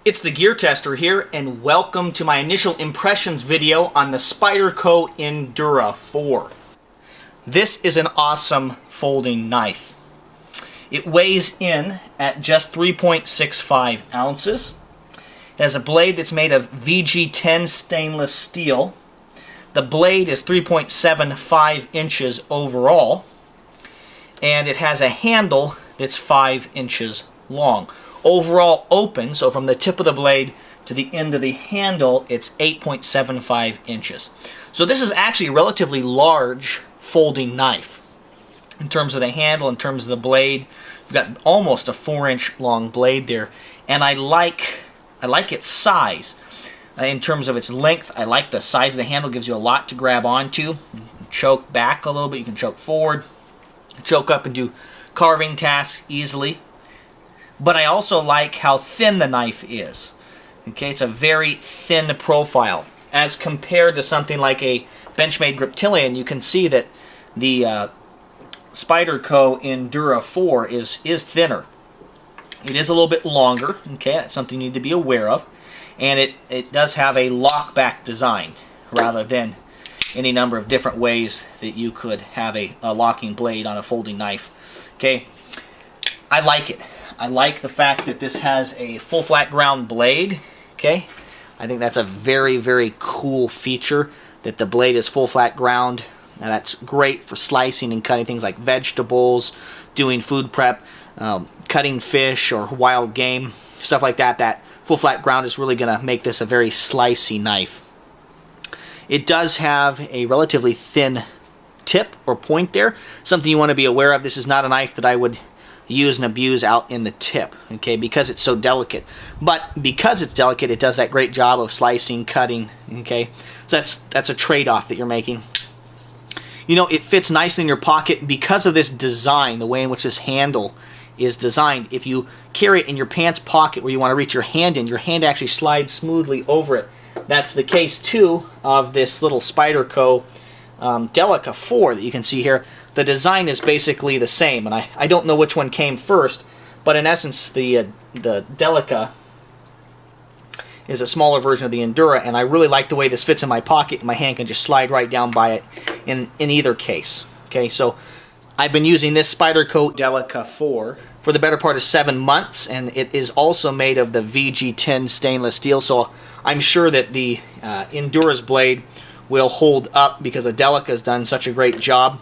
It's the Gear Tester here, and welcome to my initial impressions video on the Spyderco Endura 4. This is an awesome folding knife. It weighs in at just 3.65 ounces. It has a blade that's made of VG10 stainless steel. The blade is 3.75 inches overall, and it has a handle that's 5 inches long. Overall open, so from the tip of the blade to the end of the handle, it's 8.75 inches. So this is actually a relatively large folding knife. In terms of the handle, in terms of the blade, we've got almost a 4-inch long blade there. And I like its size. In terms of its length, I like the size of the handle. It gives you a lot to grab onto. You can choke back a little bit, you can choke forward, choke up and do carving tasks easily. But I also like how thin the knife is. Okay, it's a very thin profile. As compared to something like a Benchmade Griptilian, you can see that the Spyderco Endura 4 is thinner. It is a little bit longer. Okay, that's something you need to be aware of. And it does have a lockback design rather than any number of different ways that you could have a locking blade on a folding knife. Okay, I like it. I like the fact that this has a full flat ground blade. Okay, I think that's a very, very cool feature, that the blade is full flat ground. Now that's great for slicing and cutting things like vegetables, doing food prep, cutting fish or wild game, stuff like that. That full flat ground is really going to make this a very slicey knife. It does have a relatively thin tip or point there, something you want to be aware of. This is not a knife that I would use and abuse out in the tip, okay, because it's so delicate. But because it's delicate, it does that great job of slicing, cutting, okay. So that's a trade-off that you're making. You know, it fits nicely in your pocket because of this design, the way in which this handle is designed. If you carry it in your pants pocket where you want to reach your hand in, your hand actually slides smoothly over it. That's the case too of this little Spyderco Delica 4 that you can see here. The design is basically the same, and I don't know which one came first, but in essence the Delica is a smaller version of the Endura, and I really like the way this fits in my pocket, and my hand can just slide right down by it in either case. Okay, so I've been using this Spyderco Delica 4 for the better part of 7 months, and it is also made of the VG10 stainless steel, so I'm sure that the Endura's blade will hold up because the Delica has done such a great job.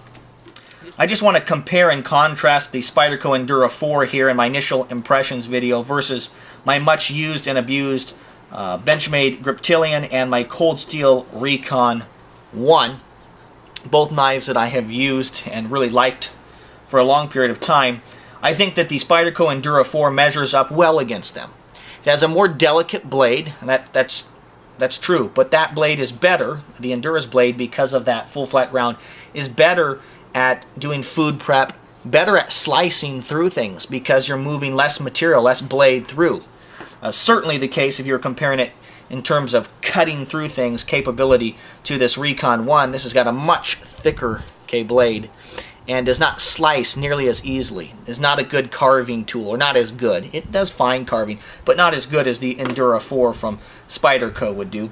I just want to compare and contrast the Spyderco Endura 4 here in my initial impressions video versus my much used and abused Benchmade Griptilian and my Cold Steel Recon 1. Both knives that I have used and really liked for a long period of time. I think that the Spyderco Endura 4 measures up well against them. It has a more delicate blade, and that's true, but that blade is better, the Endura's blade, because of that full flat ground, is better at doing food prep, better at slicing through things because you're moving less material, less blade through. Certainly the case if you're comparing it in terms of cutting through things capability to this Recon 1. This has got a much thicker blade and does not slice nearly as easily. It's not a good carving tool, or not as good. It does fine carving, but not as good as the Endura 4 from Spyderco would do.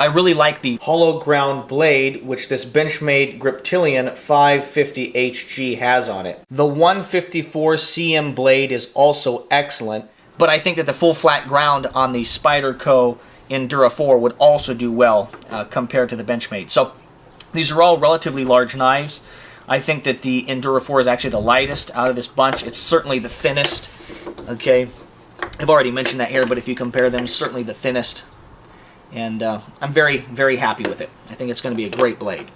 I really like the hollow ground blade which this Benchmade Griptilian 550HG has on it. The 154 cm blade is also excellent, but I think that the full flat ground on the Spyderco Endura 4 would also do well compared to the Benchmade. So these are all relatively large knives. I think that the Endura 4 is actually the lightest out of this bunch. It's certainly the thinnest. Okay, I've already mentioned that here, but if you compare them, certainly the thinnest. And I'm very, very happy with it. I think it's going to be a great blade.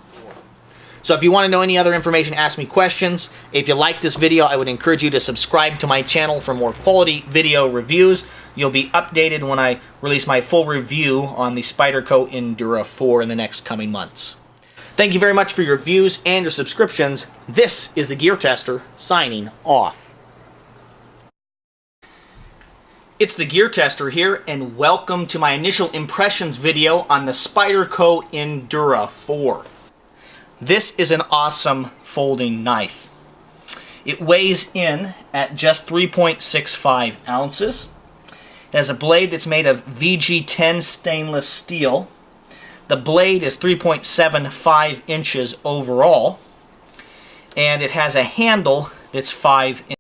So if you want to know any other information, ask me questions. If you like this video, I would encourage you to subscribe to my channel for more quality video reviews. You'll be updated when I release my full review on the Spyderco Endura 4 in the next coming months. Thank you very much for your views and your subscriptions. This is the Gear Tester, signing off. It's the Gear Tester here, and welcome to my initial impressions video on the Spyderco Endura 4. This is an awesome folding knife. It weighs in at just 3.65 ounces. It has a blade that's made of VG10 stainless steel. The blade is 3.75 inches overall, and it has a handle that's 5 inches.